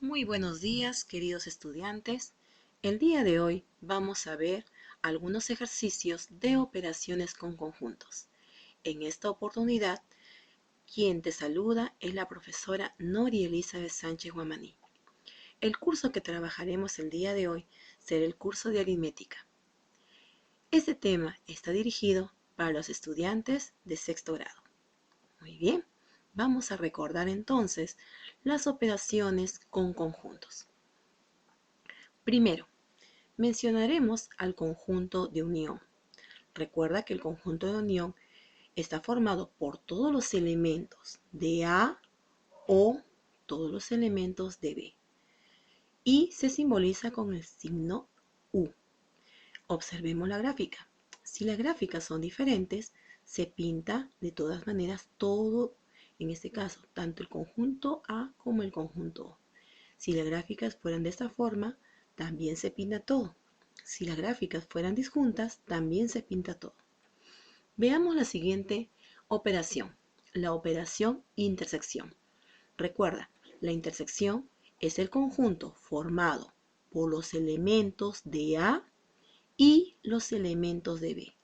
Muy buenos días, queridos estudiantes. El día de hoy vamos a ver algunos ejercicios de operaciones con conjuntos. En esta oportunidad, quien te saluda es la profesora Nori Elizabeth Sánchez Guamaní. El curso que trabajaremos el día de hoy será el curso de aritmética. Este tema está dirigido para los estudiantes de sexto grado. Muy bien, vamos a recordar entonces las operaciones con conjuntos. Primero, mencionaremos al conjunto de unión. Recuerda que el conjunto de unión está formado por todos los elementos de A o todos los elementos de B y se simboliza con el signo U. Observemos la gráfica. Si las gráficas son diferentes, se pinta de todas maneras todo, en este caso, tanto el conjunto A como el conjunto O. Si las gráficas fueran de esta forma, también se pinta todo. Si las gráficas fueran disjuntas, también se pinta todo. Veamos la siguiente operación, la operación intersección. Recuerda, la intersección es el conjunto formado por los elementos de A y los elementos de B.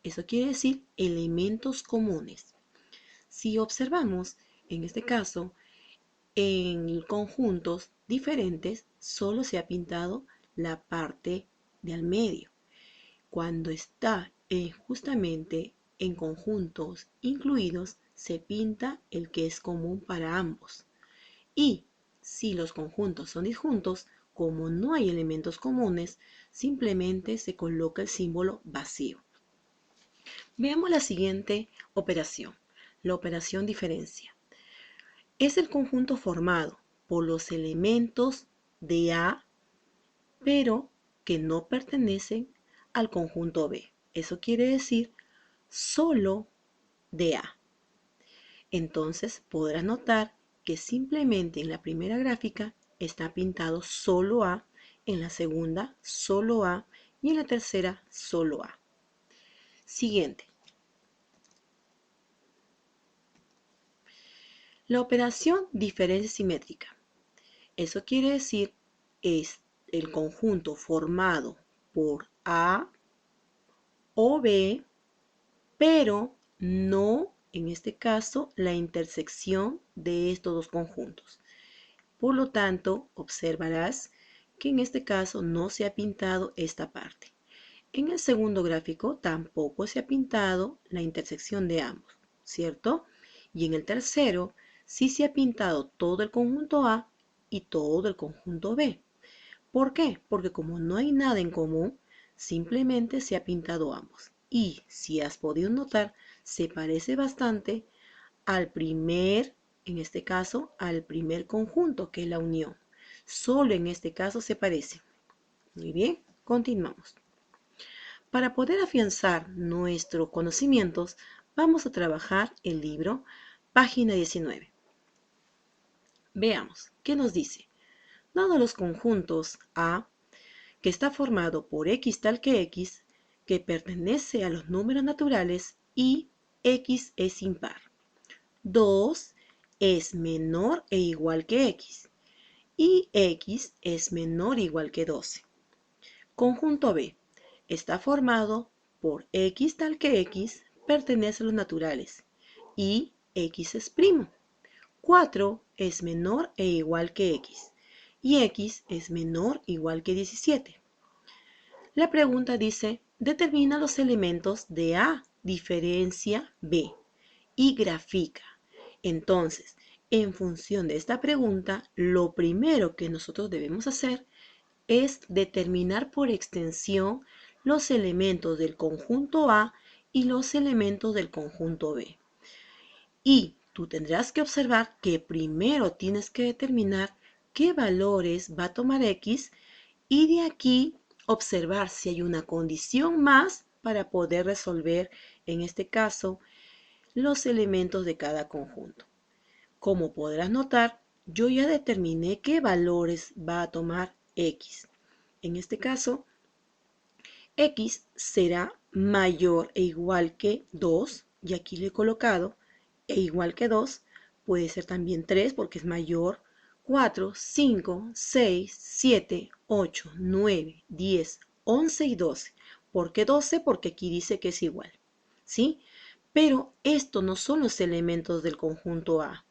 Eso quiere decir elementos comunes. Si observamos, en este caso, en conjuntos diferentes, solo se ha pintado la parte de al medio. Cuando está justamente en conjuntos incluidos, se pinta el que es común para ambos. Y si los conjuntos son disjuntos, como no hay elementos comunes, simplemente se coloca el símbolo vacío. Veamos la siguiente operación, la operación diferencia. Es el conjunto formado por los elementos de A, pero que no pertenecen al conjunto B. Eso quiere decir solo de A. Entonces podrás notar que simplemente en la primera gráfica está pintado solo A, en la segunda solo A y en la tercera solo A. Siguiente. La operación diferencia simétrica. Eso quiere decir es el conjunto formado por A o B, pero no, en este caso, la intersección de estos dos conjuntos. Por lo tanto, observarás que en este caso no se ha pintado esta parte. En el segundo gráfico tampoco se ha pintado la intersección de ambos, ¿cierto? Y en el tercero sí se ha pintado todo el conjunto A y todo el conjunto B. ¿Por qué? Porque como no hay nada en común, simplemente se ha pintado ambos. Y si has podido notar, se parece bastante al primer, en este caso, al primer conjunto, que es la unión. Solo en este caso se parece. Muy bien, continuamos. Para poder afianzar nuestros conocimientos, vamos a trabajar el libro, página 19. Veamos, ¿qué nos dice? Dado los conjuntos A, que está formado por X tal que X, que pertenece a los números naturales y X es impar. 2 es menor e igual que X y X es menor e igual que 12. Conjunto B está formado por X tal que X pertenece a los naturales y X es primo. 4 es menor e igual que X y X es menor o igual que 17. La pregunta dice, determina los elementos de A, diferencia B y grafica. Entonces, en función de esta pregunta, lo primero que nosotros debemos hacer es determinar por extensión los elementos del conjunto A y los elementos del conjunto B. Y tú tendrás que observar que primero tienes que determinar qué valores va a tomar X y de aquí observar si hay una condición más para poder resolver, en este caso, los elementos de cada conjunto. Como podrás notar, yo ya determiné qué valores va a tomar X. En este caso, X será mayor e igual que 2, y aquí le he colocado e igual que 2, puede ser también 3 porque es mayor 4, 5, 6, 7, 8, 9, 10, 11 y 12. ¿Por qué 12? Porque aquí dice que es igual, ¿sí? Pero estos no son los elementos del conjunto A.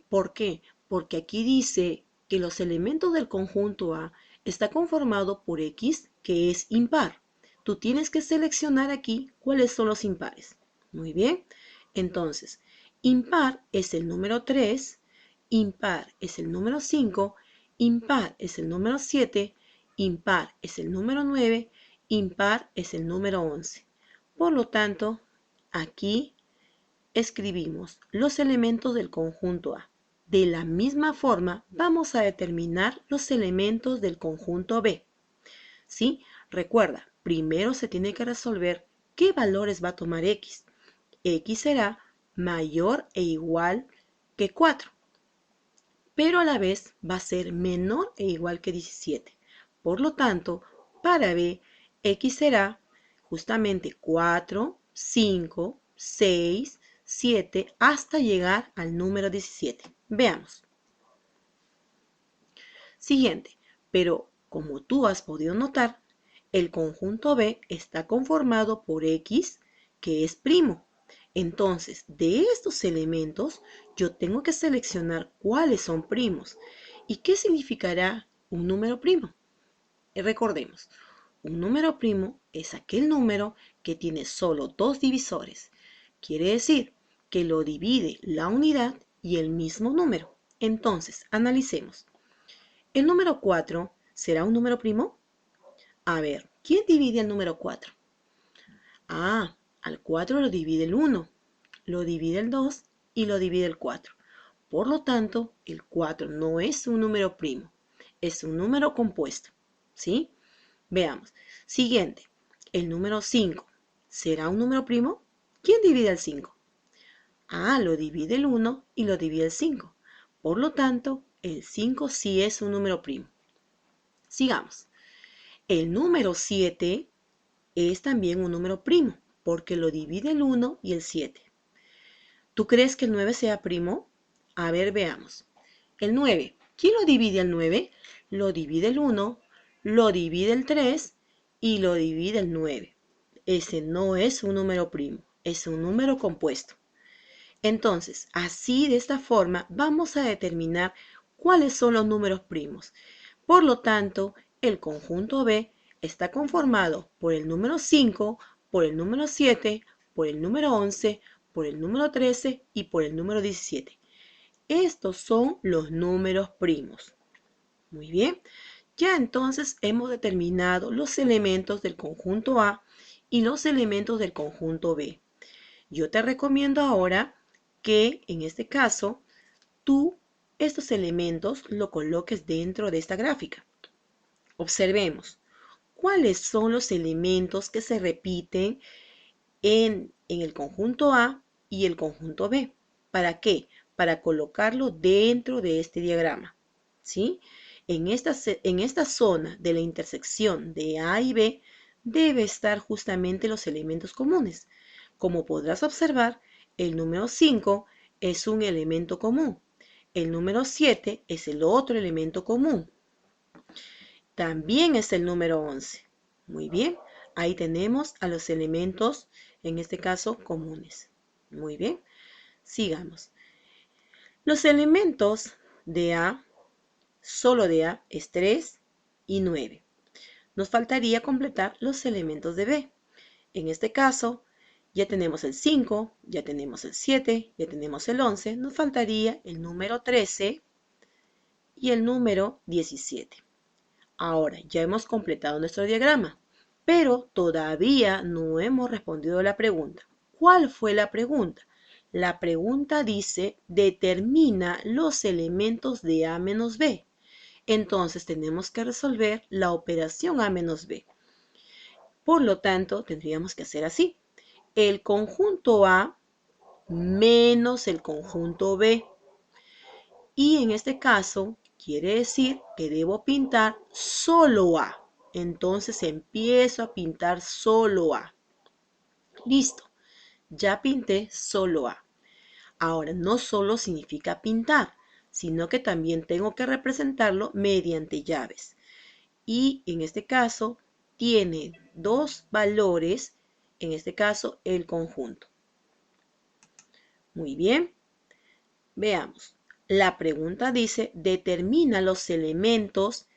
¿Por qué? Porque aquí dice que los elementos del conjunto A está conformado por X, que es impar. Tú tienes que seleccionar aquí cuáles son los impares. Muy bien. Entonces, impar es el número 3, impar es el número 5, impar es el número 7, impar es el número 9, impar es el número 11. Por lo tanto, aquí escribimos los elementos del conjunto A. De la misma forma, vamos a determinar los elementos del conjunto B. ¿Sí? Recuerda, primero se tiene que resolver qué valores va a tomar X. X será mayor e igual que 4, pero a la vez va a ser menor e igual que 17. Por lo tanto, para B, X será justamente 4, 5, 6, 7, hasta llegar al número 17. Veamos. Siguiente, pero como tú has podido notar, el conjunto B está conformado por X, que es primo. Entonces, de estos elementos, yo tengo que seleccionar cuáles son primos. ¿Y qué significará un número primo? Recordemos, un número primo es aquel número que tiene solo dos divisores. Quiere decir que lo divide la unidad y el mismo número. Entonces, analicemos. ¿El número 4 será un número primo? A ver, ¿quién divide el número 4? Ah, al 4 lo divide el 1, lo divide el 2 y lo divide el 4. Por lo tanto, el 4 no es un número primo, es un número compuesto. ¿Sí? Veamos. Siguiente, el número 5. ¿Será un número primo? ¿Quién divide el 5? Ah, lo divide el 1 y lo divide el 5. Por lo tanto, el 5 sí es un número primo. Sigamos. El número 7 es también un número primo, porque lo divide el 1 y el 7. ¿Tú crees que el 9 sea primo? A ver, veamos. El 9. ¿Quién lo divide el 9? Lo divide el 1, lo divide el 3 y lo divide el 9. Ese no es un número primo, es un número compuesto. Entonces, así de esta forma vamos a determinar cuáles son los números primos. Por lo tanto, el conjunto B está conformado por el número 5, por el número 7, por el número 11, por el número 13 y por el número 17. Estos son los números primos. Muy bien, ya entonces hemos determinado los elementos del conjunto A y los elementos del conjunto B. Yo te recomiendo ahora que en este caso tú estos elementos lo coloques dentro de esta gráfica. Observemos cuáles son los elementos que se repiten en el conjunto A y el conjunto B. ¿Para qué? Para colocarlo dentro de este diagrama. ¿Sí? En esta zona de la intersección de A y B debe estar justamente los elementos comunes. Como podrás observar, el número 5 es un elemento común. El número 7 es el otro elemento común. También es el número 11. Muy bien, ahí tenemos a los elementos, en este caso, comunes. Muy bien, sigamos. Los elementos de A, solo de A, es 3 y 9. Nos faltaría completar los elementos de B. En este caso, ya tenemos el 5, ya tenemos el 7, ya tenemos el 11. Nos faltaría el número 13 y el número 17. Ahora, ya hemos completado nuestro diagrama, pero todavía no hemos respondido a la pregunta. ¿Cuál fue la pregunta? La pregunta dice, determina los elementos de A menos B. Entonces tenemos que resolver la operación A menos B. Por lo tanto, tendríamos que hacer así. El conjunto A menos el conjunto B. Y en este caso, quiere decir que debo pintar solo A. Entonces empiezo a pintar solo A. Listo, ya pinté solo A. Ahora, no solo significa pintar, sino que también tengo que representarlo mediante llaves. Y en este caso tiene dos valores, en este caso el conjunto. Muy bien, veamos. La pregunta dice, determina los elementos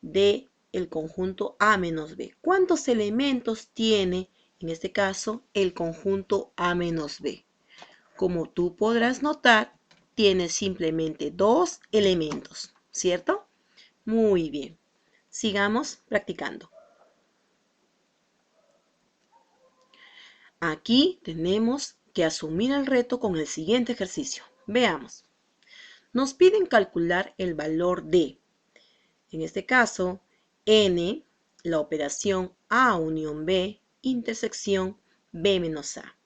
del conjunto A menos B. ¿Cuántos elementos tiene, en este caso, el conjunto A menos B? Como tú podrás notar, tiene simplemente dos elementos, ¿cierto? Muy bien. Sigamos practicando. Aquí tenemos que asumir el reto con el siguiente ejercicio. Veamos. Nos piden calcular el valor de, en este caso, n, la operación A unión B, intersección B menos A.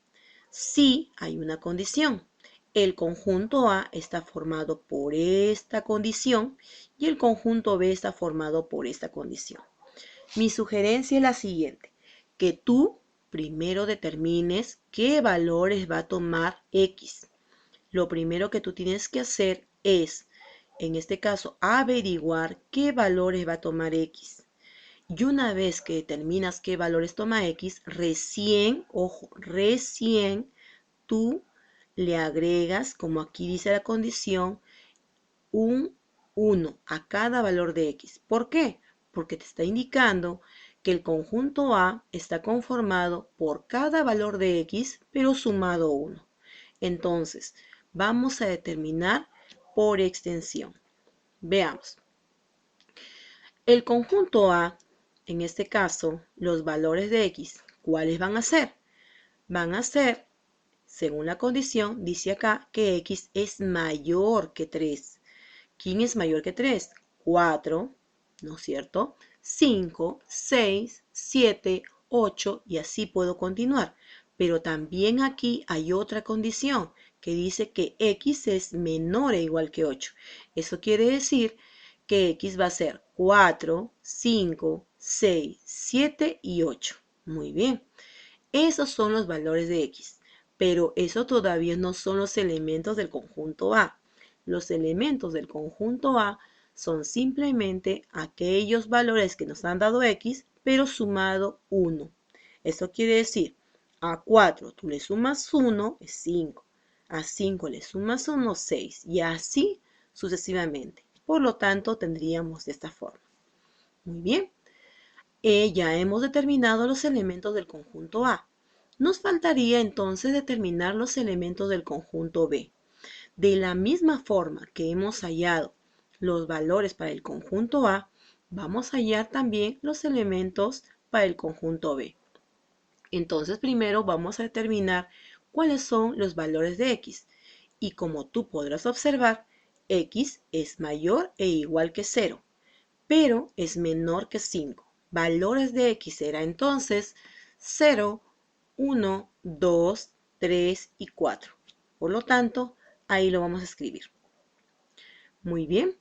Si hay una condición, el conjunto A está formado por esta condición y el conjunto B está formado por esta condición. Mi sugerencia es la siguiente, que tú primero determines qué valores va a tomar X. Lo primero que tú tienes que hacer es, en este caso, averiguar qué valores va a tomar X. Y una vez que determinas qué valores toma X, recién, ojo, recién tú le agregas, como aquí dice la condición, un 1 a cada valor de X. ¿Por qué? Porque te está indicando que el conjunto A está conformado por cada valor de X, pero sumado 1. Entonces, vamos a determinar por extensión. Veamos. El conjunto A, en este caso, los valores de X, ¿cuáles van a ser? Van a ser, según la condición, dice acá que X es mayor que 3. ¿Quién es mayor que 3? 4, ¿no es cierto? 5, 6, 7, 8 y así puedo continuar. Pero también aquí hay otra condición que dice que X es menor e igual que 8. Eso quiere decir que X va a ser 4, 5, 6, 7 y 8. Muy bien. Esos son los valores de X, pero eso todavía no son los elementos del conjunto A. Los elementos del conjunto A son simplemente aquellos valores que nos han dado X, pero sumado 1. Eso quiere decir, a 4 tú le sumas 1, es 5. A 5 le sumas 1, 6. Y así sucesivamente. Por lo tanto, tendríamos de esta forma. Muy bien. Ya hemos determinado los elementos del conjunto A. Nos faltaría entonces determinar los elementos del conjunto B. De la misma forma que hemos hallado los valores para el conjunto A, vamos a hallar también los elementos para el conjunto B. Entonces primero vamos a determinar cuáles son los valores de X. Y como tú podrás observar, X es mayor e igual que 0, pero es menor que 5. Valores de X será entonces 0, 1, 2, 3 y 4. Por lo tanto, ahí lo vamos a escribir. Muy bien,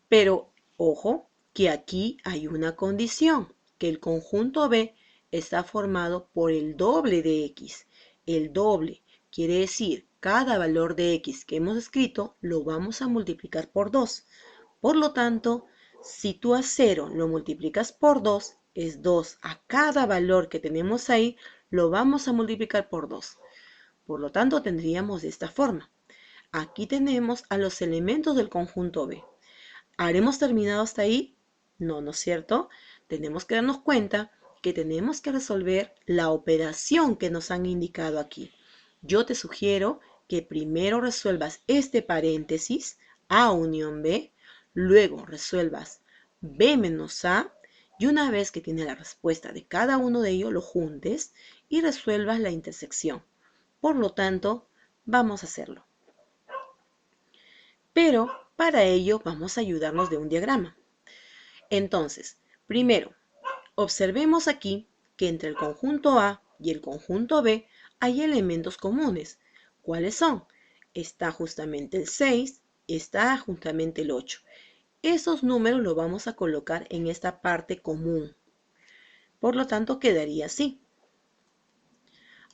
pero ojo que aquí hay una condición, que el conjunto B está formado por el doble de X. El doble quiere decir cada valor de X que hemos escrito lo vamos a multiplicar por 2. Por lo tanto, si tú a 0 lo multiplicas por 2, es 2. A cada valor que tenemos ahí lo vamos a multiplicar por 2. Por lo tanto, tendríamos de esta forma. Aquí tenemos a los elementos del conjunto B. ¿Habremos terminado hasta ahí? No, ¿no es cierto? Tenemos que darnos cuenta que tenemos que resolver la operación que nos han indicado aquí. Yo te sugiero que primero resuelvas este paréntesis, A unión B, luego resuelvas B menos A, y una vez que tienes la respuesta de cada uno de ellos, lo juntes y resuelvas la intersección. Por lo tanto, vamos a hacerlo. Pero para ello vamos a ayudarnos de un diagrama. Entonces, primero, observemos aquí que entre el conjunto A y el conjunto B hay elementos comunes. ¿Cuáles son? Está justamente el 6, está justamente el 8. Esos números los vamos a colocar en esta parte común. Por lo tanto, quedaría así.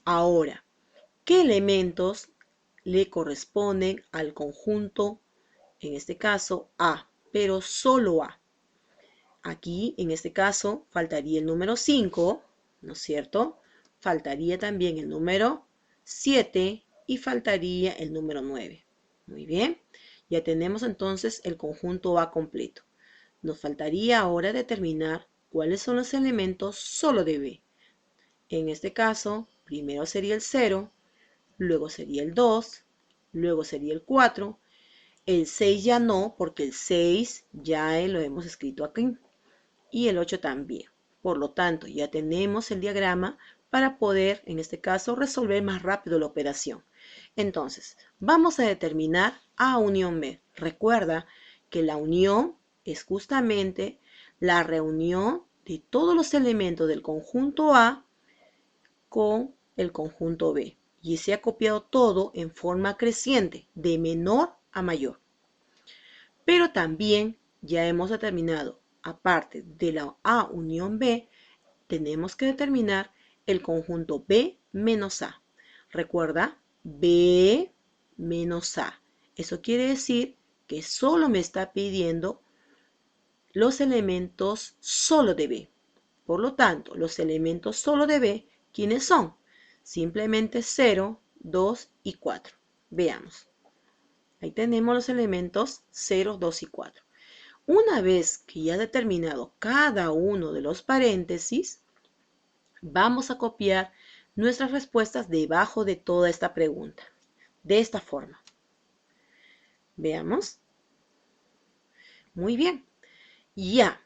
Ahora, ¿qué elementos le corresponden al conjunto en este caso A, pero solo A. Aquí, en este caso, faltaría el número 5, ¿no es cierto? Faltaría también el número 7 y faltaría el número 9. Muy bien, ya tenemos entonces el conjunto A completo. Nos faltaría ahora determinar cuáles son los elementos solo de B. En este caso, primero sería el 0, luego sería el 2, luego sería el 4. El 6 ya no, porque el 6 ya lo hemos escrito aquí. Y el 8 también. Por lo tanto, ya tenemos el diagrama para poder, en este caso, resolver más rápido la operación. Entonces, vamos a determinar A unión B. Recuerda que la unión es justamente la reunión de todos los elementos del conjunto A con el conjunto B. Y se ha copiado todo en forma creciente, de menor a mayor. Pero también ya hemos determinado, aparte de la A unión B, tenemos que determinar el conjunto B menos A. Recuerda, B menos A. Eso quiere decir que solo me está pidiendo los elementos solo de B. Por lo tanto, los elementos solo de B, ¿quiénes son? Simplemente 0, 2 y 4. Veamos. Ahí tenemos los elementos 0, 2 y 4. Una vez que ya he determinado cada uno de los paréntesis, vamos a copiar nuestras respuestas debajo de toda esta pregunta. De esta forma. Veamos. Muy bien. Ya,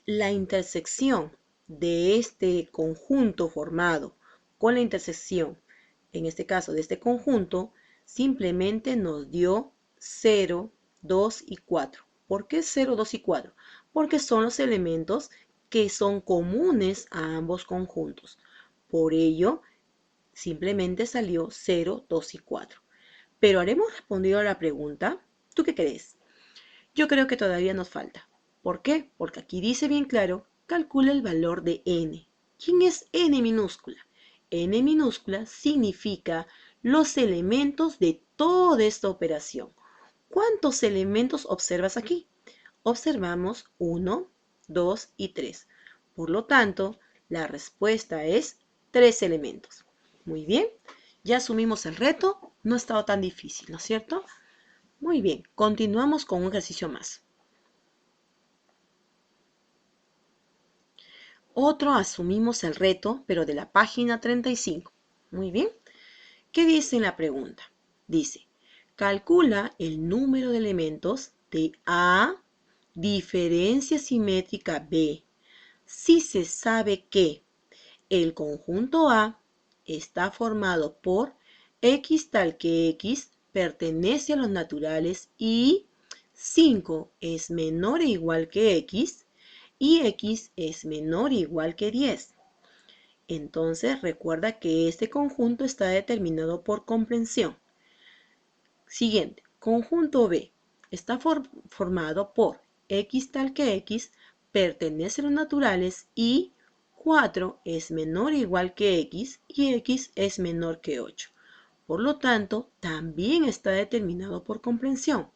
la intersección de este conjunto formado con la intersección, en este caso de este conjunto, simplemente nos dio 0, 2 y 4. ¿Por qué 0, 2 y 4? Porque son los elementos que son comunes a ambos conjuntos. Por ello, simplemente salió 0, 2 y 4. Pero ¿haremos respondido a la pregunta? ¿Tú qué crees? Yo creo que todavía nos falta. ¿Por qué? Porque aquí dice bien claro, calcula el valor de n. ¿Quién es n minúscula? N minúscula significa los elementos de toda esta operación. ¿Cuántos elementos observas aquí? Observamos 1, 2 y 3. Por lo tanto, la respuesta es 3 elementos. Muy bien, ya asumimos el reto, no ha estado tan difícil, ¿no es cierto? Muy bien, continuamos con un ejercicio más. Otro asumimos el reto, pero de la página 35. Muy bien. ¿Qué dice en la pregunta? Dice, calcula el número de elementos de A, diferencia simétrica B, si se sabe que el conjunto A está formado por X tal que X pertenece a los naturales y 5 es menor o igual que X y X es menor o igual que 10. Entonces recuerda que este conjunto está determinado por comprensión. Siguiente, conjunto B está formado por X tal que X pertenece a los naturales y 4 es menor o igual que X y X es menor que 8. Por lo tanto, también está determinado por comprensión.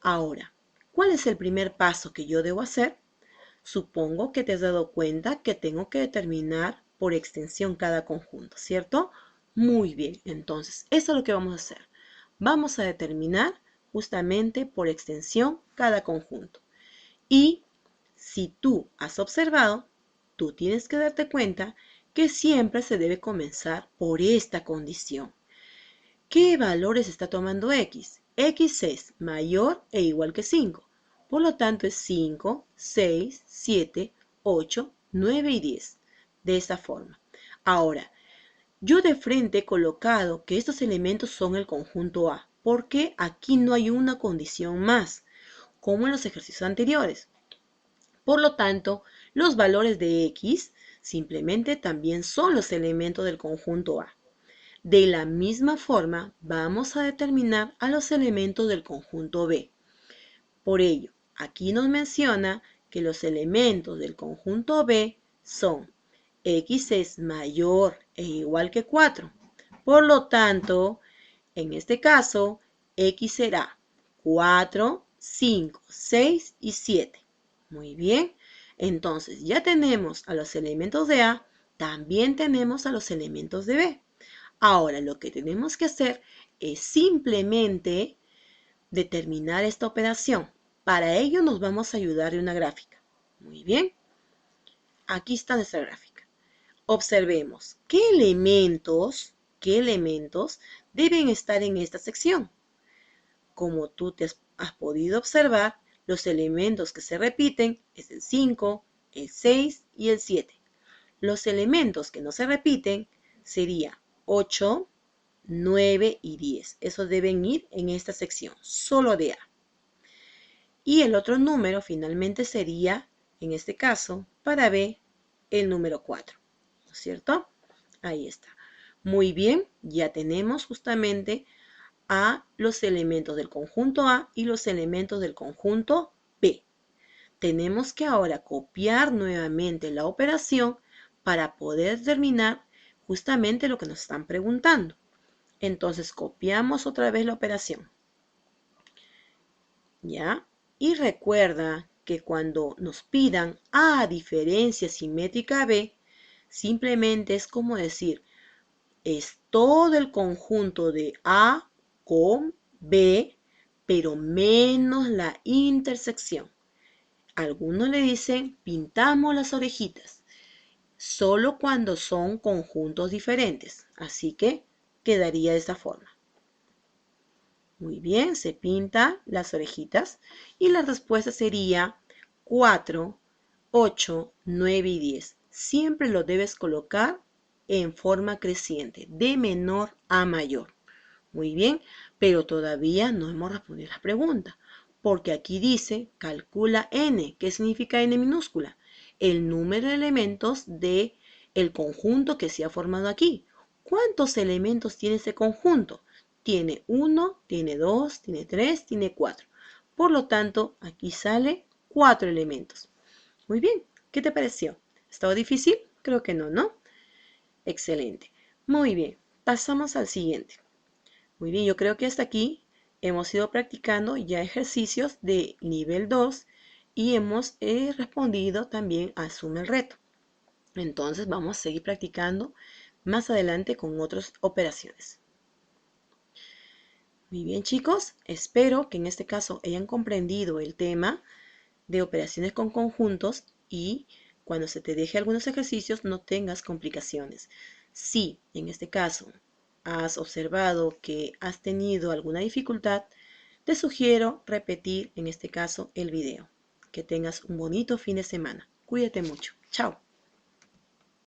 Ahora, ¿cuál es el primer paso que yo debo hacer? Supongo que te has dado cuenta que tengo que determinar por extensión cada conjunto, ¿cierto? Muy bien, entonces, eso es lo que vamos a hacer. Vamos a determinar justamente por extensión cada conjunto. Y si tú has observado, tú tienes que darte cuenta que siempre se debe comenzar por esta condición. ¿Qué valores está tomando X? X es mayor e igual que 5. Por lo tanto es 5, 6, 7, 8, 9 y 10. De esta forma. Ahora, yo de frente he colocado que estos elementos son el conjunto A, porque aquí no hay una condición más, como en los ejercicios anteriores. Por lo tanto, los valores de X simplemente también son los elementos del conjunto A. De la misma forma, vamos a determinar a los elementos del conjunto B. Por ello, aquí nos menciona que los elementos del conjunto B son X es mayor e igual que 4. Por lo tanto, en este caso, X será 4, 5, 6 y 7. Muy bien. Entonces, ya tenemos a los elementos de A, también tenemos a los elementos de B. Ahora, lo que tenemos que hacer es simplemente determinar esta operación. Para ello nos vamos a ayudar de una gráfica. Muy bien. Aquí está nuestra gráfica. Observemos qué elementos deben estar en esta sección. Como tú te has podido observar, los elementos que se repiten es el 5, el 6 y el 7. Los elementos que no se repiten sería 8, 9 y 10. Esos deben ir en esta sección, solo de A. Y el otro número finalmente sería, en este caso, para B, el número 4. ¿No es cierto? Ahí está. Muy bien, ya tenemos justamente a los elementos del conjunto A y los elementos del conjunto B. Tenemos que ahora copiar nuevamente la operación para poder determinar justamente lo que nos están preguntando. Entonces copiamos otra vez la operación. ¿Ya? Y recuerda que cuando nos pidan A diferencia simétrica B, simplemente es como decir, es todo el conjunto de A con B, pero menos la intersección. Algunos le dicen, pintamos las orejitas, solo cuando son conjuntos diferentes. Así que quedaría de esta forma. Muy bien, se pinta las orejitas y la respuesta sería 4, 8, 9 y 10. Siempre lo debes colocar en forma creciente, de menor a mayor. Muy bien, pero todavía no hemos respondido la pregunta, porque aquí dice, calcula n. ¿Qué significa n minúscula? El número de elementos del conjunto que se ha formado aquí. ¿Cuántos elementos tiene ese conjunto? Tiene 1, tiene 2, tiene 3, tiene 4. Por lo tanto, aquí sale 4 elementos. Muy bien, ¿qué te pareció? ¿Estaba difícil? Creo que no, ¿no? Excelente. Muy bien, pasamos al siguiente. Muy bien, yo creo que hasta aquí hemos ido practicando ya ejercicios de nivel 2 y hemos respondido también a Asume el reto. Entonces vamos a seguir practicando más adelante con otras operaciones. Muy bien, chicos, espero que en este caso hayan comprendido el tema de operaciones con conjuntos y cuando se te deje algunos ejercicios no tengas complicaciones. Si en este caso has observado que has tenido alguna dificultad, te sugiero repetir en este caso el video. Que tengas un bonito fin de semana. Cuídate mucho. Chao.